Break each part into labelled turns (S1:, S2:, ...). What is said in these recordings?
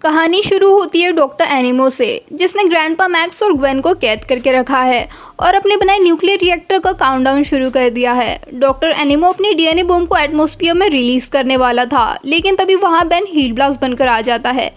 S1: कहानी शुरू होती है डॉक्टर एनिमो से, जिसने ग्रैंडपा मैक्स और ग्वेन को कैद करके रखा है और अपने बनाए न्यूक्लियर रिएक्टर का काउंटडाउन शुरू कर दिया है। डॉक्टर एनिमो अपनी डीएनए बम को एटमॉस्फेयर में रिलीज करने वाला था, लेकिन तभी वहां बेन हीट ब्लास्ट बनकर आ जाता है।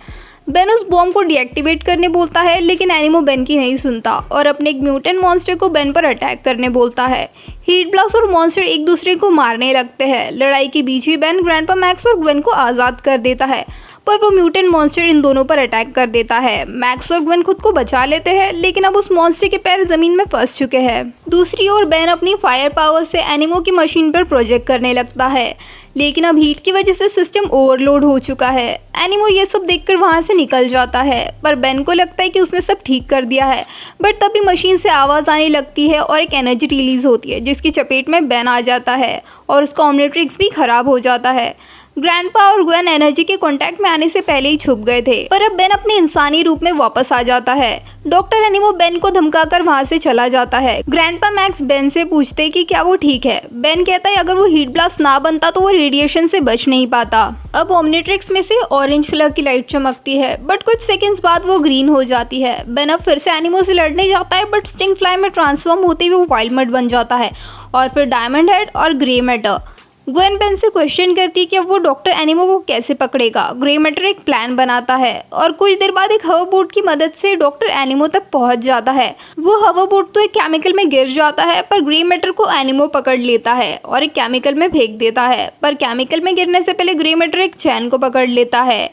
S1: बेन उस बॉम्ब को डीएक्टिवेट करने बोलता है, लेकिन एनिमो बेन की नहीं सुनता और अपने एक म्यूटेंट मॉन्स्टर को बेन पर अटैक करने बोलता है। हीट ब्लास्ट और मॉन्स्टर एक दूसरे को मारने लगते हैं। लड़ाई के बीच ही बेन ग्रैंडपा मैक्स और ग्वेन को आज़ाद कर देता है, पर वो म्यूटेंट मॉन्स्टर इन दोनों पर अटैक कर देता है। मैक्स और ग्वेन खुद को बचा लेते हैं, लेकिन अब उस मॉन्स्टर के पैर जमीन में फंस चुके हैं। दूसरी ओर बेन अपनी फायर पावर से एनिमो की मशीन पर प्रोजेक्ट करने लगता है, लेकिन अब हीट की वजह से सिस्टम ओवरलोड हो चुका है। एनिमो ये सब देखकर वहां से निकल जाता है, पर बेन को लगता है कि उसने सब ठीक कर दिया है। बट तभी मशीन से आवाज़ आने लगती है और एक एनर्जी रिलीज होती है, जिसकी चपेट में बेन आ जाता है और उसका ऑमलेट्रिक्स भी खराब हो जाता है। ग्रैंडपा और ग्वेन एनर्जी के कांटेक्ट में आने से पहले ही छुप गए थे, पर अब बेन अपने इंसानी रूप में वापस आ जाता है। डॉक्टर एनिमो बेन को धमकाकर वहां से चला जाता है। ग्रैंडपा मैक्स बेन से पूछते हैं कि क्या वो ठीक है। बेन कहता है अगर वो हीट ब्लास्ट ना बनता तो वो रेडिएशन से बच नहीं पाता। अब ओमनिट्रिक्स में से ऑरेंज कलर की लाइट चमकती है, बट कुछ सेकंड्स बाद वो ग्रीन हो जाती है। बेन अब फिर से एनिमो से लड़ने जाता है, बट स्टिंग फ्लाई में ट्रांसफॉर्म होते हुए वो वाइल्ड मड बन जाता है और फिर डायमंड हेड और ग्रे मैटर। ग्वेन बेन से क्वेश्चन करती है कि अब वो डॉक्टर एनिमो को कैसे पकड़ेगा। ग्रे मैटर एक प्लान बनाता है और कुछ देर बाद एक हवाबोट की मदद से डॉक्टर एनिमो तक पहुंच जाता है। वो हवाबोट तो एक केमिकल में गिर जाता है, पर ग्रे मैटर को एनिमो पकड़ लेता है और एक केमिकल में फेंक देता है। पर केमिकल में गिरने से पहले ग्रे मैटर एक चैन को पकड़ लेता है।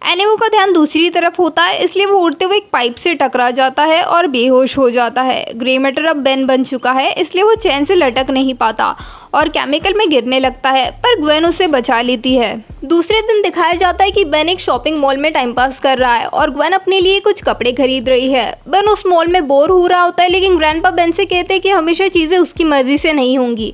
S1: एनिमो का ध्यान दूसरी तरफ होता है, इसलिए वो उड़ते हुए एक पाइप से टकरा जाता है और बेहोश हो जाता है। ग्रे मैटर अब बेन बन चुका है, इसलिए वो चैन से लटक नहीं पाता और केमिकल में गिरने लगता है, पर ग्वेन उसे बचा लेती है। दूसरे दिन दिखाया जाता है कि बेन एक शॉपिंग मॉल में टाइम पास कर रहा है और ग्वेन अपने लिए कुछ कपड़े खरीद रही है। बेन उस मॉल में बोर हो रहा होता है, लेकिन ग्रैंडपा बेन से कहते हैं कि हमेशा चीज़ें उसकी मर्जी से नहीं होंगी।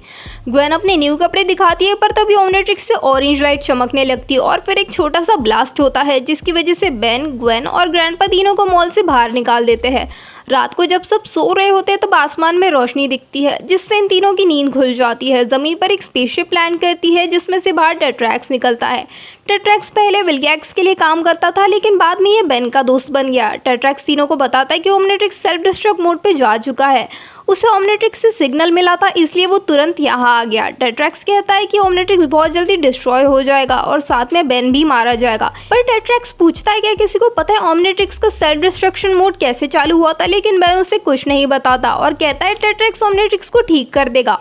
S1: ग्वेन अपने न्यू कपड़े दिखाती है, पर तभी ओमनिट्रिक्स से ऑरेंज लाइट चमकने लगती है और फिर एक छोटा सा ब्लास्ट होता है, जिसकी वजह से बेन, ग्वेन और ग्रैंडपा तीनों को मॉल से बाहर निकाल देते हैं। रात को जब सब सो रहे होते हैं तब आसमान में रोशनी दिखती है, जिससे इन तीनों की नींद खुल जाती है। जमीन पर एक स्पेसशिप लैंड करती है, जिसमें से बाहर टेट्रैक्स निकलता है। टेट्रैक्स पहले विल्गैक्स के लिए काम करता था, लेकिन बाद में ये बेन का दोस्त बन गया। टेट्रैक्स तीनों को बताता है कि ओमनिट्रिक्स सेल्फ डिस्ट्रक्ट मोड पे जा चुका है। उसे ओमनिट्रिक्स से सिग्नल मिला था, इसलिए वो तुरंत यहाँ आ गया। टेट्रैक्स कहता है कि ओमनिट्रिक्स बहुत जल्दी डिस्ट्रॉय हो जाएगा और साथ में बेन भी मारा जाएगा। पर टेट्रैक्स पूछता है क्या किसी को पता है ओमनिट्रिक्स का सेल्फ डिस्ट्रक्शन मोड कैसे चालू हुआ था, लेकिन बेन उसे कुछ नहीं बताता और कहता है टेट्रैक्स ओमनिट्रिक्स को ठीक कर देगा।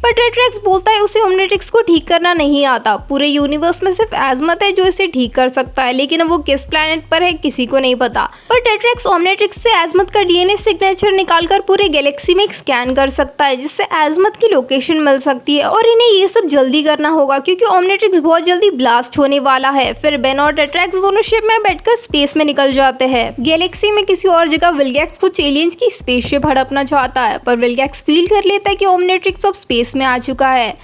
S1: पर टेट्रैक्स बोलता है उसे ओमनिट्रिक्स को ठीक करना नहीं आता। पूरे यूनिवर्स में सिर्फ एज़मथ है जो इसे ठीक कर सकता है, लेकिन अब वो किस प्लैनेट पर है किसी को नहीं पता। पर टेट्रैक्स ओमनिट्रिक्स से एज़मथ का डीएनए सिग्नेचर निकालकर पूरे गैलेक्सी में स्कैन कर सकता है, जिससे एज़मथ की लोकेशन मिल सकती है। और इन्हें ये सब जल्दी करना होगा क्योंकि ओमनिट्रिक्स बहुत जल्दी ब्लास्ट होने वाला है। फिर बेन और टेट्रैक्स दोनों शिप में बैठकर स्पेस में निकल जाते हैं। गैलेक्सी में किसी और जगह विल्गैक्स कुछ एलियंस की स्पेसशिप हड़पना चाहता है, पर विल्गैक्स फील कर लेता है कि ओमनिट्रिक्स अब स्पेस में आ चुका है।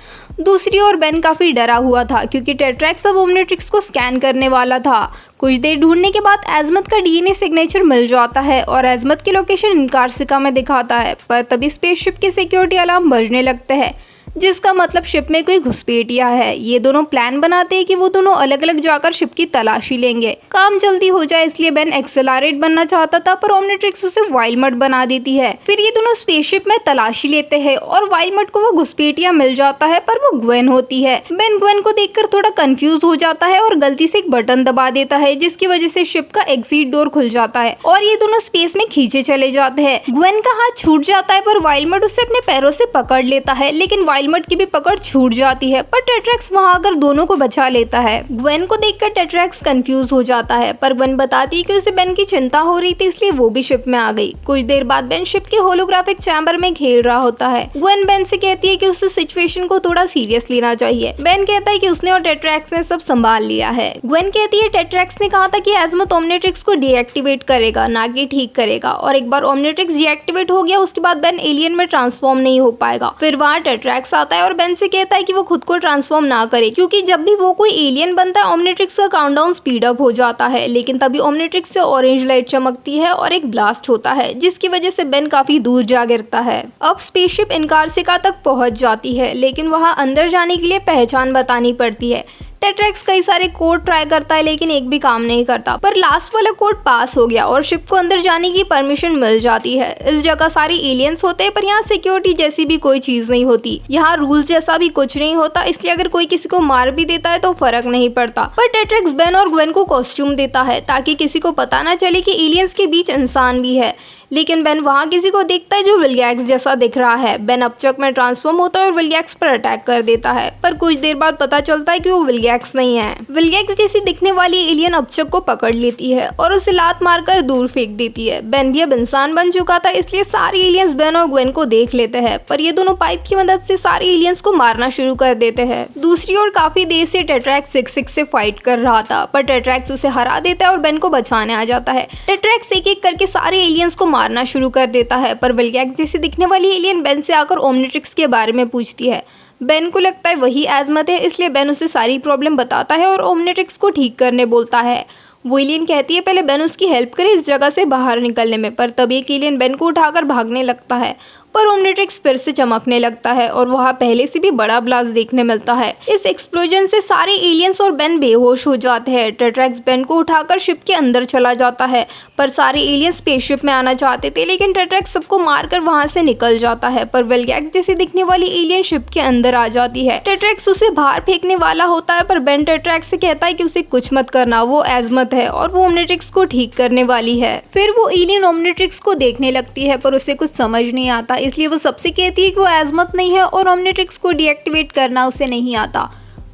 S1: दूसरी ओर बेन काफी डरा हुआ था क्योंकि टेट्रैक्स अब ओमनिट्रिक्स को स्कैन करने वाला था। कुछ देर ढूंढने के बाद एज़मथ का डीएनए सिग्नेचर मिल जाता है और एज़मथ की लोकेशन इनकार्सिका में दिखाता है, पर तभी स्पेसशिप के सिक्योरिटी अलार्म बजने लगते हैं, जिसका मतलब शिप में कोई घुसपैठिया है। ये दोनों प्लान बनाते हैं कि वो दोनों अलग अलग जाकर शिप की तलाशी लेंगे। काम जल्दी हो जाए इसलिए बेन एक्सेलरेट बनना चाहता था, पर ओमनिट्रिक्स उसे वाइल्ड मड बना देती है। फिर ये दोनों स्पेसशिप में तलाशी लेते हैं और वाइल्ड मड को वो घुसपैठिया मिल जाता है, पर वो ग्वेन होती है। बेन ग्वेन को देखकर थोड़ा कंफ्यूज हो जाता है और गलती से एक बटन दबा देता है, जिसकी वजह से शिप का एग्जिट डोर खुल जाता है और ये दोनों स्पेस में खींचे चले जाते हैं। ग्वेन का हाथ छूट जाता है, पर वाइल्ड मड उसे अपने पैरों से पकड़ लेता है, लेकिन वाइल्ड मड की भी पकड़ छूट जाती है। पर टेट्रैक्स वहां आकर दोनों को बचा लेता है। ग्वेन को देखकर टेट्रैक्स कंफ्यूज हो जाता है, पर ग्वेन बताती है कि उसे बेन की चिंता हो रही थी, इसलिए वो भी शिप में आ गई। कुछ देर बाद बेन शिप के होलोग्राफिक चैम्बर में खेल रहा होता है। ग्वेन बेन से कहती है कि उसे सिचुएशन को थोड़ा सीरियस लेना चाहिए। बेन कहता है कि उसने और टेट्रैक्स ने सब संभाल लिया है। ग्वेन कहती है टेट्रैक्स ने कहा था कि एज़मथ ओमनिट्रिक्स को डीएक्टिवेट करेगा, ना कि ठीक करेगा, और एक बार ओमनिट्रिक्स डीएक्टिवेट हो गया उसके बाद बेन एलियन में ट्रांसफॉर्म नहीं हो पाएगा। फिर वहाँ टेट्रैक्स आता है और बेन से कहता है कि वो खुद को ट्रांसफॉर्म ना करे, क्योंकि जब भी वो कोई एलियन बनता है ओमनिट्रिक्स का काउंटडाउन स्पीड अप हो जाता है। लेकिन तभी ओमनिट्रिक्स से ऑरेंज लाइट चमकती है और एक ब्लास्ट होता है, जिसकी वजह से बेन काफी दूर जा गिरता है। अब स्पेसशिप इनकार्सिका तक पहुंच जाती है, लेकिन वहां अंदर जाने के लिए पहचान बतानी पड़ती है। टेट्रैक्स कई सारे कोड ट्राई करता है लेकिन एक भी काम नहीं करता, पर लास्ट वाला कोड पास हो गया और शिप को अंदर जाने की परमिशन मिल जाती है। इस जगह सारे एलियंस होते हैं पर यहाँ सिक्योरिटी जैसी भी कोई चीज नहीं होती, यहाँ रूल्स जैसा भी कुछ नहीं होता, इसलिए अगर कोई किसी को मार भी देता है तो फर्क नहीं पड़ता। पर टेट्रैक्स बेन और ग्वेन को कॉस्ट्यूम देता है ताकि किसी को पता ना चले कि एलियंस के बीच इंसान भी है, लेकिन बेन वहाँ किसी को देखता है जो विलगैक्स जैसा दिख रहा है। बेन अपचक में ट्रांसफॉर्म होता है और विलगैक्स पर अटैक कर देता है, पर कुछ देर बाद पता चलता है कि वो विलगैक्स नहीं है। विलगैक्स जैसी दिखने वाली एलियन अपचक को पकड़ लेती है और उसे लात मारकर दूर फेंक देती है। बेन भी अब इंसान बन चुका था, इसलिए सारे एलियंस बेन और ग्वेन को देख लेते हैं, पर ये दोनों पाइप की मदद से सारे एलियंस को मारना शुरू कर देते हैं। दूसरी ओर काफी देर से टेट्रैक्स 6-6 से फाइट कर रहा था, पर टेट्रैक्स उसे हरा देता है और बेन को बचाने आ जाता है। टेट्रैक्स एक एक करके सारे एलियंस को मारना शुरू कर देता है, पर विलगैक्स जैसी दिखने वाली एलियन बेन से आकर ओमनिट्रिक्स के बारे में पूछती है। बेन को लगता है वही एज़मत है, इसलिए बेन उसे सारी प्रॉब्लम बताता है और ओमनिट्रिक्स को ठीक करने बोलता है। वो एलियन कहती है पहले बेन उसकी हेल्प करे इस जगह से बाहर निकलने में, पर तभी एक एलियन बेन को उठाकर भागने लगता है, पर ओमनिट्रिक्स फिर से चमकने लगता है और वहाँ पहले से भी बड़ा ब्लास्ट देखने मिलता है। इस एक्सप्लोजन से सारे एलियंस और बेन बेहोश हो जाते हैं। टेट्रैक्स बेन को उठाकर शिप के अंदर चला जाता है, पर सारे एलियंस स्पेसशिप में आना चाहते थे, लेकिन टेट्रैक्स सबको मारकर वहाँ से निकल जाता है, पर विलगैक्स जैसी दिखने वाली एलियन शिप के अंदर आ जाती है। टेट्रैक्स उसे बाहर फेंकने वाला होता है, पर बेन टेट्रैक्स से कहता है कि उसे कुछ मत करना, वो एज़मत है और वो ओमनिट्रिक्स को ठीक करने वाली है। फिर वो एलियन ओमनिट्रिक्स को देखने लगती है, पर उसे कुछ समझ नहीं आता, इसलिए वो सबसे कहती है कि वो एज़मत नहीं है और ओमनिट्रिक्स को डीएक्टिवेट करना उसे नहीं आता,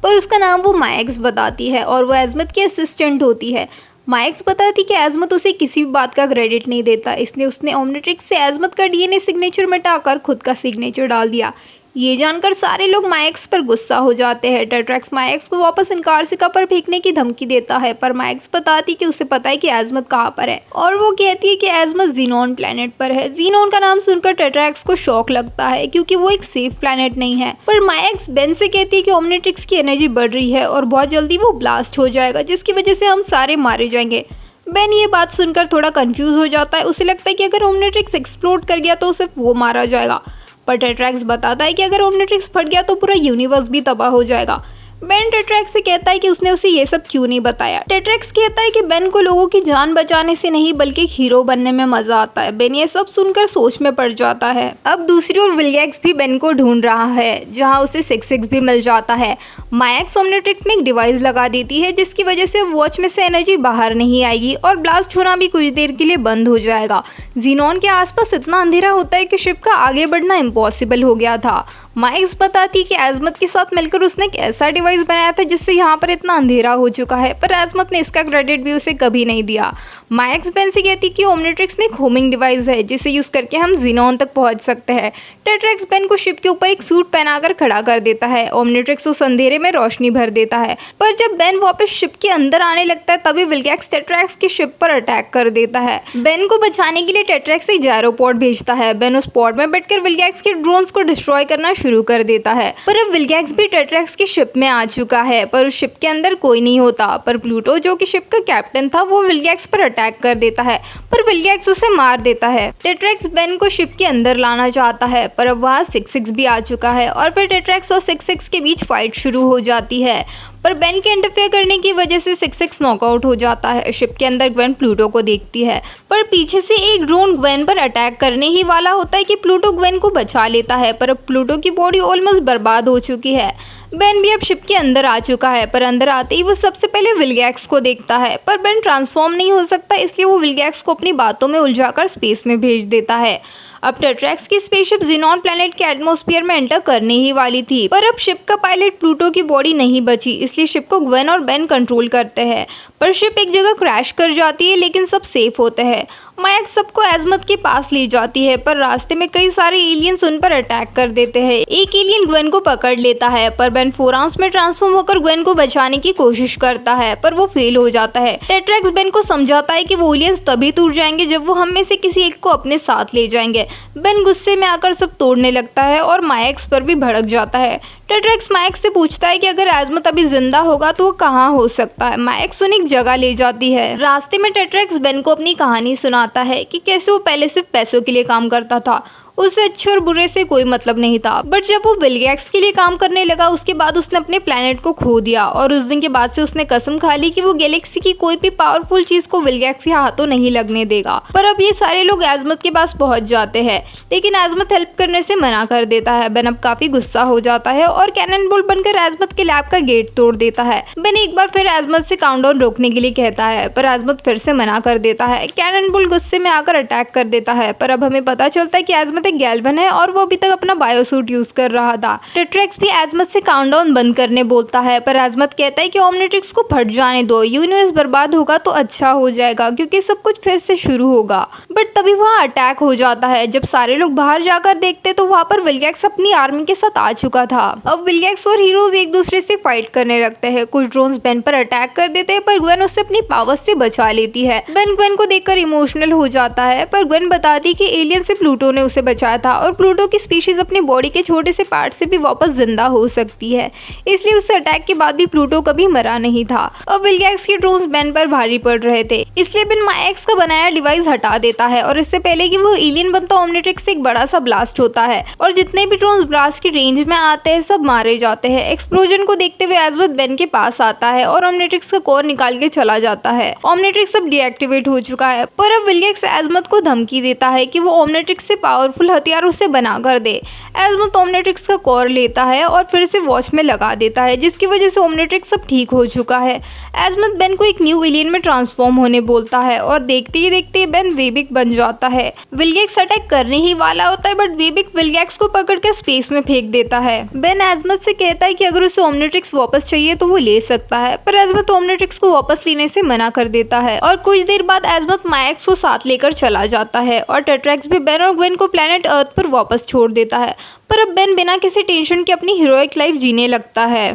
S1: पर उसका नाम वो मायक्स बताती है और वो एज़मत की असिस्टेंट होती है। मायक्स बताती कि एज़मत उसे किसी भी बात का क्रेडिट नहीं देता, इसलिए उसने ओमनिट्रिक्स से एज़मत का डीएनए सिग्नेचर मिटाकर खुद का सिग्नेचर डाल दिया। ये जानकर सारे लोग मायक्स पर गुस्सा हो जाते हैं। टेट्रैक्स मायक्स को वापस इनकार्सिका पर फेंकने की धमकी देता है, पर मायक्स बताती कि उसे पता है कि एज़मत कहाँ पर है और वो कहती है कि एज़मत ज़ीनोन प्लेनेट पर है। ज़ीनोन का नाम सुनकर टेट्रैक्स को शॉक लगता है क्योंकि वो एक सेफ प्लेनेट नहीं है, पर मायक्स बेन से कहती है कि ओमनिट्रिक्स की एनर्जी बढ़ रही है और बहुत जल्दी वो ब्लास्ट हो जाएगा, जिसकी वजह से हम सारे मारे जाएंगे। बेन ये बात सुनकर थोड़ा कंफ्यूज हो जाता है, उसे लगता है कि अगर ओमनिट्रिक्स एक्सप्लोड कर गया तो सिर्फ वो मारा जाएगा, पर टेट्रैक्स बताता है कि अगर ओमनिट्रिक्स फट गया तो पूरा यूनिवर्स भी तबाह हो जाएगा। बेन टेट्रैक्स से कहता है कि उसने उसे ये सब क्यों नहीं बताया। टेट्रैक्स कहता है कि बेन को लोगों की जान बचाने से नहीं बल्कि एक हीरो बनने में मजा आता है। बेन ये सब सुनकर सोच में पड़ जाता है। अब दूसरी ओर विलगैक्स भी बेन को ढूंढ रहा है, जहां उसे 6-6 भी मिल जाता है। मायक्स ओमनिट्रिक्स में एक डिवाइस लगा देती है जिसकी वजह से वॉच में से एनर्जी बाहर नहीं आएगी और ब्लास्ट होना भी कुछ देर के लिए बंद हो जाएगा। ज़ीनोन के आसपास इतना अंधेरा होता है कि शिप का आगे बढ़ना इम्पॉसिबल हो गया था। मायक्स बताती कि एज़मत के साथ मिलकर उसने एक ऐसा डिवाइस बनाया था जिससे यहाँ पर इतना अंधेरा हो चुका है, पर एज़मत ने इसका क्रेडिट भी उसे कभी नहीं दिया। मायक्स बेन से कहती कि ओमनिट्रिक्स में एक होमिंग डिवाइस है जिसे यूज़ करके हम ज़ीनोन तक पहुँच सकते हैं। टेट्रैक्स बेन को शिप के ऊपर एक सूट पहनाकर खड़ा कर देता है। ओमनिट्रिक्स उस अंधेरे में रोशनी भर देता है, पर जब बेन वापस शिप के अंदर आने लगता है तभी विलगैक्स टेट्रैक्स की शिप पर अटैक कर देता है। बेन को बचाने के लिए टेट्रैक्स एक जायरोपॉड भेजता है। बेन उस पॉड में बैठकर विलगैक्स के ड्रोन्स को डिस्ट्रॉय करना शुरू कर देता है, पर अब विलगैक्स भी टेट्रैक्स की शिप में आ चुका है, पर उस शिप के अंदर कोई नहीं होता। पर प्लूटो जो कि शिप का कैप्टन था वो विलगैक्स पर अटैक कर देता है, पर विलगैक्स उसे मार देता है। टेट्रैक्स बेन को शिप के अंदर लाना चाहता है, पर अब वहाँ 6-6 भी आ चुका है और फिर टेट्रैक्स और 6-6 के बीच फाइट शुरू हो जाती है, पर बेन के इंटरफेयर करने की वजह से 6-6 नॉकआउट हो जाता है। शिप के अंदर ग्वेन प्लूटो को देखती है, पर पीछे से एक ड्रोन ग्वेन पर अटैक करने ही वाला होता है कि प्लूटो ग्वेन को बचा लेता है, पर अब प्लूटो की बॉडी ऑलमोस्ट बर्बाद हो चुकी है। बेन भी अब शिप के अंदर आ चुका है, पर अंदर आते ही वो सबसे पहले विलगैक्स को देखता है, पर बेन ट्रांसफॉर्म नहीं हो सकता, इसलिए वो विलगैक्स को अपनी बातों में उलझाकर स्पेस में भेज देता है। अब टेट्रैक्स की स्पेसशिप ज़ीनोन प्लेनेट के एटमॉस्फेयर में एंटर करने ही वाली थी, पर अब शिप का पायलट प्लूटो की बॉडी नहीं बची, इसलिए शिप को ग्वेन और बेन कंट्रोल करते हैं। पर शिप एक जगह क्रैश कर जाती है, लेकिन सब सेफ होते हैं। मायक्स सबको एज़मत के पास ले जाती है, पर रास्ते में कई सारे एलियंस उन पर अटैक कर देते हैं। एक एलियन ग्वेन को पकड़ लेता है, पर बेन 4 आर्म्स में ट्रांसफॉर्म होकर ग्वेन को बचाने की कोशिश करता है, पर वो फेल हो जाता है। टेट्रैक्स बेन को समझाता है कि वो एलियंस तभी टूट जाएंगे जब वो हम में से किसी एक को अपने साथ ले जाएंगे। बेन गुस्से में आकर सब तोड़ने लगता है और मायक्स पर भी भड़क जाता है। टेट्रैक्स मायक्स से पूछता है कि अगर एज़मत अभी जिंदा होगा तो वो कहाँ हो सकता है। मायक्स उन्हें एक जगह ले जाती है। रास्ते में टेट्रैक्स बेन को अपनी कहानी सुनाता है कि कैसे वो पहले सिर्फ पैसों के लिए काम करता था उसे अच्छे और बुरे से कोई मतलब नहीं था। बट जब वो विलगैक्स के लिए काम करने लगा उसके बाद उसने अपने प्लेनेट को खो दिया और उस दिन के बाद से उसने कसम खा ली कि वो गैलेक्सी की कोई भी पावरफुल चीज को विलगैक्स के हाथों नहीं लगने देगा। पर अब ये सारे लोग एज़मथ के पास पहुंच जाते हैं, लेकिन एज़मथ हेल्प करने से मना कर देता है। बेन अब काफी गुस्सा हो जाता है और कैनन बॉल बनकर एज़मथ के लैब का गेट तोड़ देता है। बेन एक बार फिर एज़मथ से काउंटडाउन रोकने के लिए कहता है, पर एज़मथ फिर से मना कर देता है। कैनन बॉल गुस्से में आकर अटैक कर देता है, पर अब हमें पता चलता है कि एज़मथ एक गैल्वन है और वो अभी तक अपना बायोसूट यूज कर रहा था। टेट्रैक्स भी एज़मथ से काउंटडाउन बंद करने बोलता है, पर एज़मथ कहता है कि ओमनिट्रिक्स को फट जाने दो, यूनिवर्स बर्बाद होगा तो अच्छा हो जाएगा क्योंकि सब कुछ फिर से शुरू होगा। बट तभी वहाँ अटैक हो जाता है। जब सारे लोग बाहर जाकर देखते तो वहाँ पर विलगैक्स अपनी आर्मी के साथ आ चुका था। अब विलगैक्स और हीरोज एक दूसरे से फाइट करने लगते हैं। कुछ ड्रोन्स बेन पर अटैक कर देते हैं, पर ग्वेन उससे अपनी पावर्स से बचा लेती है। बेन ग्वेन को देखकर इमोशनल हो जाता है, पर ग्वेन बताती कि एलियन से प्लूटो ने उसे बचाया था और प्लूटो की स्पीशीज अपनी बॉडी के छोटे से पार्ट से भी वापस जिंदा हो सकती है, इसलिए उस अटैक के बाद भी प्लूटो कभी मरा नहीं था। अब विलगैक्स के ड्रोन्स बेन पर भारी पड़ रहे थे, इसलिए बेन माइक्स का बनाया डिवाइस हटा देता है और इससे पहले कि वो एलियन बनता ओमनिट्रिक्स से एक बड़ा सा ब्लास्ट होता है और जितने भी ड्रोन्स ब्लास्ट की रेंज में आते हैं सब मारे जाते हैं। एक्सप्लोजन को देखते हुए एज़मथ बेन के पास आता है और ओमनिट्रिक्स का कोर निकाल के चला जाता है। ओमनिट्रिक्स अब डीएक्टिवेट हो चुका है, पर अब विलगैक्स एज़मथ को धमकी देता है कि वो ओमनिट्रिक्स से पावरफुल हथियार उसे बना कर दे। एज़मथ ओमनिट्रिक्स का कोर लेता है और फिर से वॉच में लगा देता है, जिसकी वजह से ओमनिट्रिक्स अब ठीक हो चुका है। एज़मथ बेन को एक न्यू एलियन में ट्रांसफॉर्म होने बोलता है और देखते ही देखते बेन वेबिक बन जाता है। विलगैक्स अटैक करने ही वाला होता है, बट वेबिक विलगैक्स को पकड़कर स्पेस में फेंक देता है। बेन एज़मथ से कहता है कि अगर उसे ओमनिट्रिक्स वापस चाहिए तो वो ले सकता है, पर एज़मथ ओमनिट्रिक्स को वापस लेने से मना कर देता है और कुछ देर बाद एज़मथ माइक्स को साथ लेकर चला जाता है और टेट्रैक्स भी बेन और ग्वेन को प्लेनेट अर्थ पर वापस छोड़ देता है। पर अब बेन बिना किसी टेंशन के अपनी हीरोइक लाइफ जीने लगता है।